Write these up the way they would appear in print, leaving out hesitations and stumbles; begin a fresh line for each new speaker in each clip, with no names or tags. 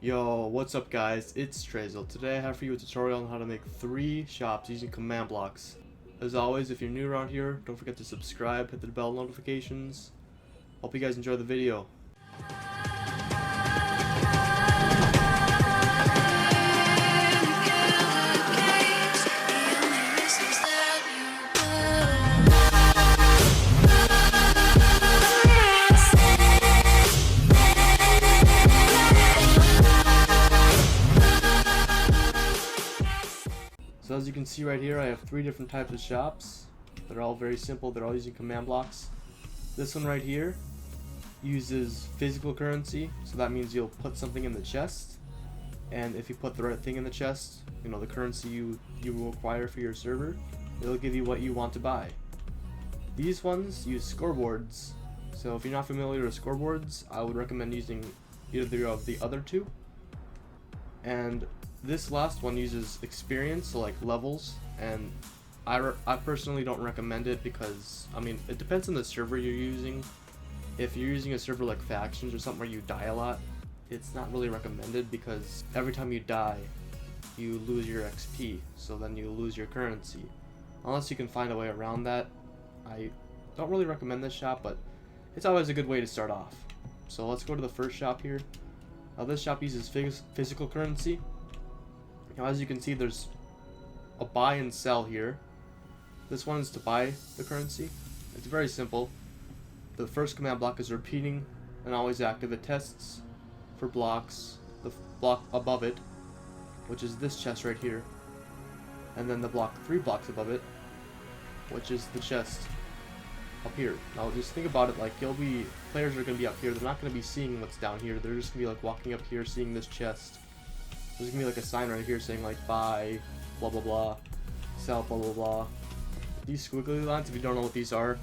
Yo, what's up guys, it's Traizel. Today I have for you a tutorial on how to make 3 shops using command blocks. As always, if you're new around here, don't forget to subscribe, hit the bell notifications. Hope you guys enjoy the video. So as you can see right here, I have 3 different types of shops. They're all very simple, they're all using command blocks. This one right here uses physical currency, so that means you'll put something in the chest, and if you put the right thing in the chest, you know, the currency you require for your server, it'll give you what you want to buy. These ones use scoreboards, so if you're not familiar with scoreboards, I would recommend using either of the other two. And this last one uses experience, so like levels, and I personally don't recommend it because, I mean, it depends on the server you're using. If you're using a server like Factions or something where you die a lot, it's not really recommended because every time you die, you lose your XP, so then you lose your currency. Unless you can find a way around that. I don't really recommend this shop, but it's always a good way to start off. So let's go to the first shop here. This shop uses physical currency. Now as you can see, there's a buy and sell here. This one is to buy the currency. It's very simple. The first command block is repeating and always active. It tests for blocks, the block above it, which is this chest right here, and then the block 3 blocks above it, which is the chest up here. Now just think about it, like players are going to be up here, they're not going to be seeing what's down here, they're just going to be like walking up here seeing this chest. There's going to be like a sign right here saying like buy, blah blah blah, sell, blah blah blah. These squiggly lines, if you don't know what these are,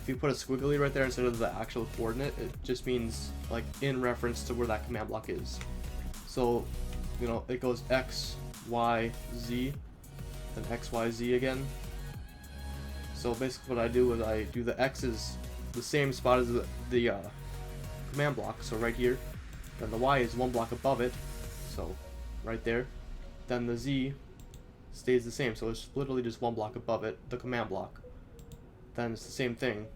if you put a squiggly right there instead of the actual coordinate, it just means like in reference to where that command block is. So, you know, it goes X, Y, Z, then X, Y, Z again. So basically what I do is I do the X's the same spot as the command block, so right here. Then the Y is 1 block above it, so right there. Then the Z stays the same, so it's literally just 1 block above it, the command block. Then it's the same thing,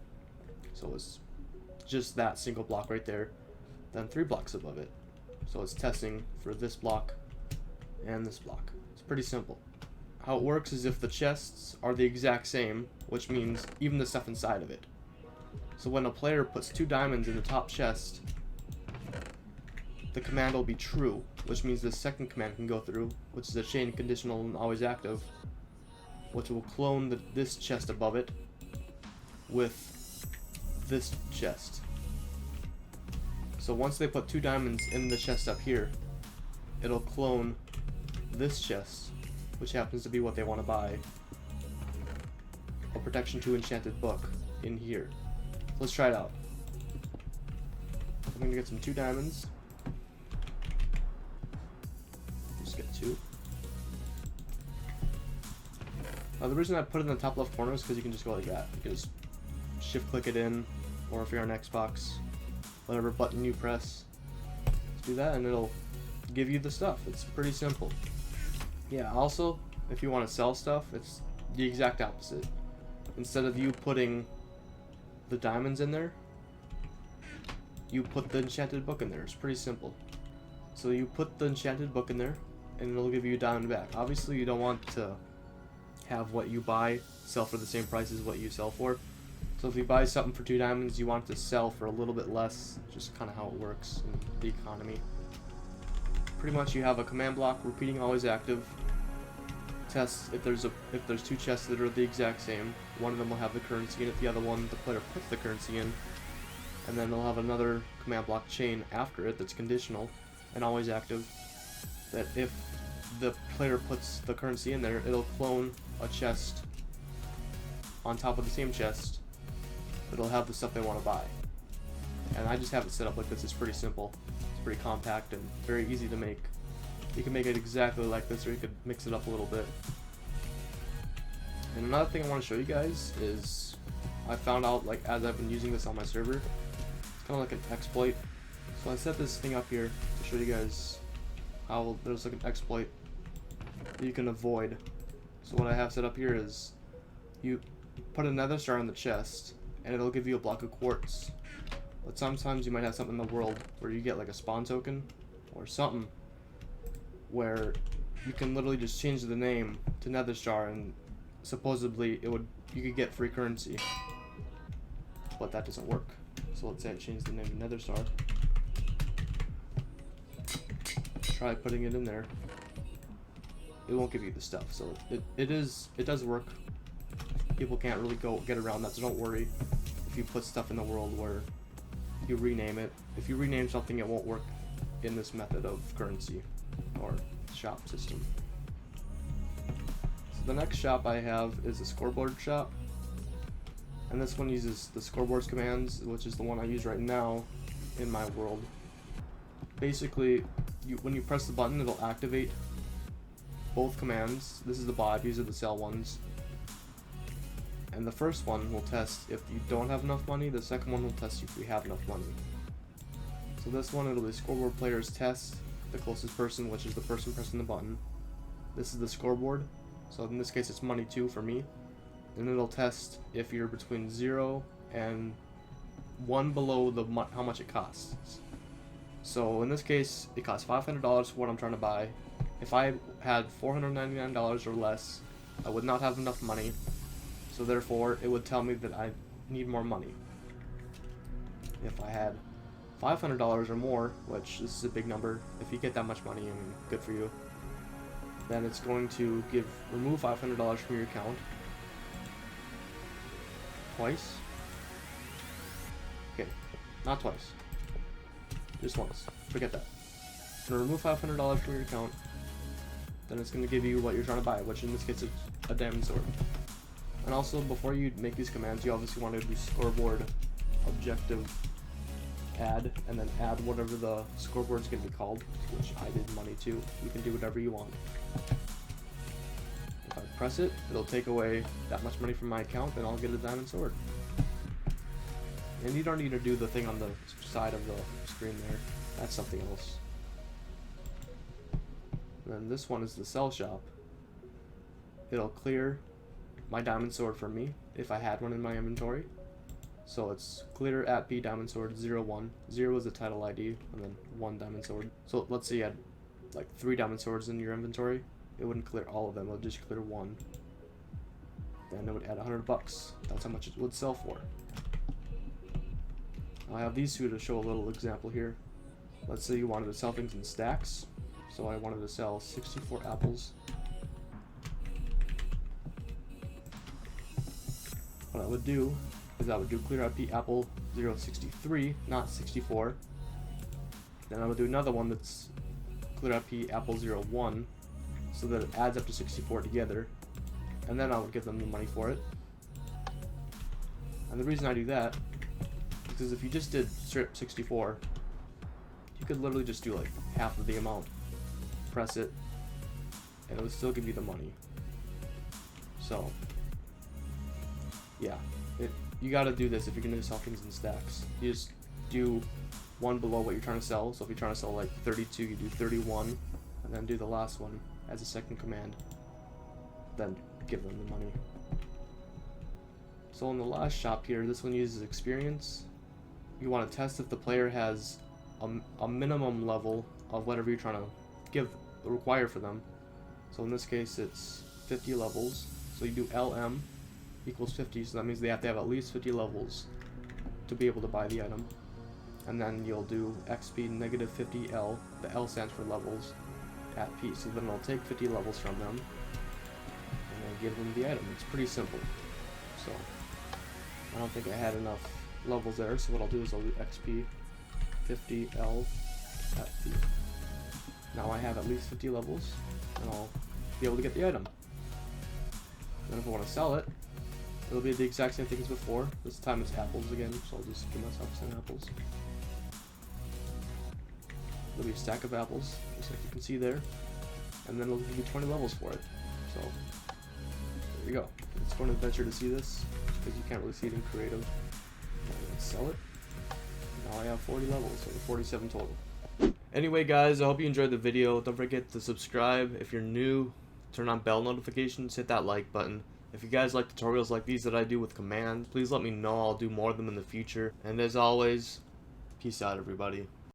so it's just that single block right there. Then 3 blocks above it, so it's testing for this block and this block. It's pretty simple. How it works is if the chests are the exact same, which means even the stuff inside of it. So when a player puts 2 diamonds in the top chest, the command will be true, which means the second command can go through, which is a chain conditional and always active, which will clone this chest above it with this chest. So once they put 2 diamonds in the chest up here, it'll clone this chest, which happens to be what they want to buy, a protection 2 enchanted book in here. Let's try it out. I'm gonna get some 2 diamonds. Just get 2. Now the reason I put it in the top left corner is because you can just go like that. You can just shift click it in, or if you're on Xbox, whatever button you press, just do that and it'll give you the stuff. It's pretty simple. Yeah, also, if you want to sell stuff, it's the exact opposite. Instead of you putting the diamonds in there, you put the enchanted book in there. It's pretty simple. So you put the enchanted book in there, and it'll give you a diamond back. Obviously, you don't want to have what you buy sell for the same price as what you sell for. So if you buy something for 2 diamonds, you want it to sell for a little bit less. Just kind of how it works in the economy. Pretty much you have a command block repeating always active. Tests if there's 2 chests that are the exact same. One of them will have the currency in it, the other one the player puts the currency in, and then they'll have another command block chain after it that's conditional and always active, that if the player puts the currency in there, it'll clone a chest on top of the same chest that'll have the stuff they want to buy. And I just have it set up like this. It's pretty simple. It's pretty compact and very easy to make. You can make it exactly like this, or you could mix it up a little bit. And another thing I want to show you guys is I found out, like, as I've been using this on my server, it's kind of like an exploit. So I set this thing up here to show you guys there's like an exploit that you can avoid. So what I have set up here is you put a nether star in the chest and it'll give you a block of quartz. But sometimes you might have something in the world where you get like a spawn token or something where you can literally just change the name to nether star and supposedly you could get free currency. But that doesn't work. So let's say I change the name to nether star. Try putting it in there. It won't give you the stuff. So it does work. People can't really get around that, so don't worry if you put stuff in the world where you rename it. If you rename something, it won't work in this method of currency or shop system. So the next shop I have is a Scoreboard Shop, and this one uses the Scoreboard's commands, which is the one I use right now in my world. Basically, when you press the button, it'll activate both commands. This is the buy, these are the sell ones. And the first one will test if you don't have enough money, the second one will test if you have enough money. So this one, it'll be scoreboard players test the closest person, which is the person pressing the button. This is the scoreboard, so in this case it's money 2 for me. And it'll test if you're between 0 and 1 below how much it costs. So in this case, it costs $500 for what I'm trying to buy. If I had $499 or less, I would not have enough money. So therefore, it would tell me that I need more money. If I had $500 or more, which this is a big number, if you get that much money, I mean, good for you, then it's going to remove $500 from your account twice. Okay, not twice. Just once. Forget that. It's going to remove $500 from your account. Then it's going to give you what you're trying to buy, which in this case is a diamond sword. And also, before you make these commands, you obviously want to do scoreboard objective add, and then add whatever the scoreboard is going to be called, which I did money to. You can do whatever you want. If I press it, it'll take away that much money from my account, and I'll get a diamond sword. And you don't need to do the thing on the side of the screen there. That's something else. And then this one is the sell shop. It'll clear my diamond sword for me if I had one in my inventory. So it's clear at P diamond sword 01. 0 is the title ID, and then 1 diamond sword. So let's say you had like 3 diamond swords in your inventory. It wouldn't clear all of them, it would just clear 1. Then it would add $100. That's how much it would sell for. I have these two to show a little example here. Let's say you wanted to sell things in stacks. So I wanted to sell 64 apples. What I would do is I would do clear IP apple 063, not 64. Then I would do another one that's clear IP apple 01, so that it adds up to 64 together. And then I would give them the money for it. And the reason I do that is because if you just did strip 64, you could literally just do like half of the amount. Press it, and it would still give you the money. So yeah, you gotta do this if you're gonna sell things in stacks. You just do one below what you're trying to sell. So if you're trying to sell like 32, you do 31, and then do the last one as a second command. Then give them the money. So in the last shop here, this one uses experience. You want to test if the player has a minimum level of whatever you're trying to require for them. So in this case, it's 50 levels. So you do LM equals 50, so that means they have to have at least 50 levels to be able to buy the item. And then you'll do XP negative 50L. The L stands for levels at P. So then it'll take 50 levels from them and then give them the item. It's pretty simple. So I don't think I had enough levels there, so what I'll do is I'll do XP 50L at P. Now I have at least 50 levels, and I'll be able to get the item. Then if I want to sell it, it'll be the exact same thing as before. This time it's apples again, so I'll just give myself some apples. It'll be a stack of apples, just like you can see there. And then it'll give you 20 levels for it. So, there you go. It's fun adventure to see this, because you can't really see it in creative. Now let's sell it. Now I have 40 levels, so 47 total. Anyway guys, I hope you enjoyed the video. Don't forget to subscribe. If you're new, turn on bell notifications, hit that like button. If you guys like tutorials like these that I do with commands, please let me know. I'll do more of them in the future. And as always, peace out everybody.